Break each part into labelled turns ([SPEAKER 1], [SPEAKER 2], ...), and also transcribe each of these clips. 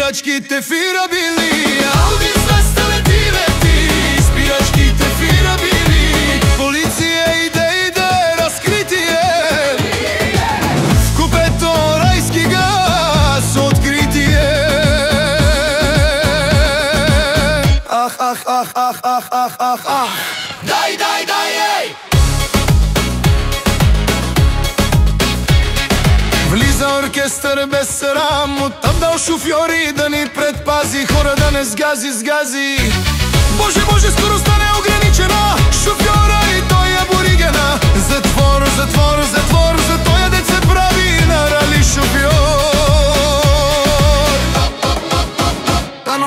[SPEAKER 1] спирачките фирабили. Ауди 200 лети, спирачките фирабили. Полиция иде разкритие. В купето райски газ откритие. Ах, ах, ах, ах, ах, ах, ах, ах. Дай, ей! Влиза оркестър без срам, оттам дал шофьори да ни предпази, хора да не сгази. Боже, скоростта не е ограничена, шофьора и той е аборигена. Затвор, за тоя дет се прави на рали шофьор.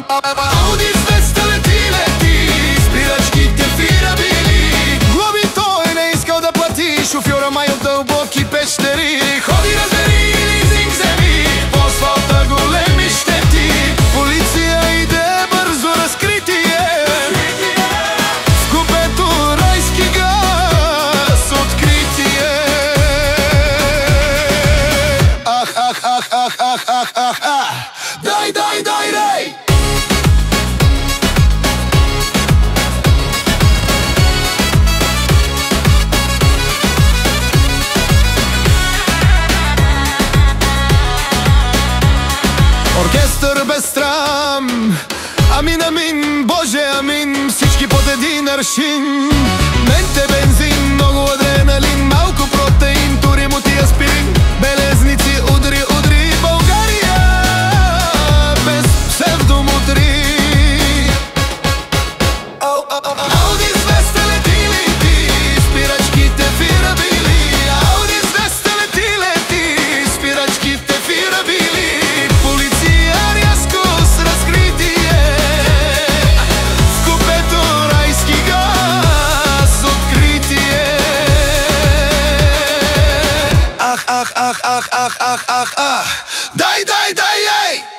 [SPEAKER 1] Ауди 200 лети, спирачките фирабили. Глоби той не искал да плати, шофьора май от дълбоки пещери. Ходи разбери, лизинг вземи, по асфалта големи щети. Полиция иде бързо разкритие. В купето райски газ откритие. Ах, ах, ах, ах, ах, ах, ах, ах. Дай! Оркестър без срам, амин, Боже, амин. Всички под един аршин. Менте бензин, много адреналин, малко протеин, турим от аспирин. Белезници, удри, България без псевдомутри. Ауди 200 лети, спирачките фирабили. Ауди 200 лети, спирачките фирабили. Ах, ах, ах, ах, ах, ах, ах. Дай, ей!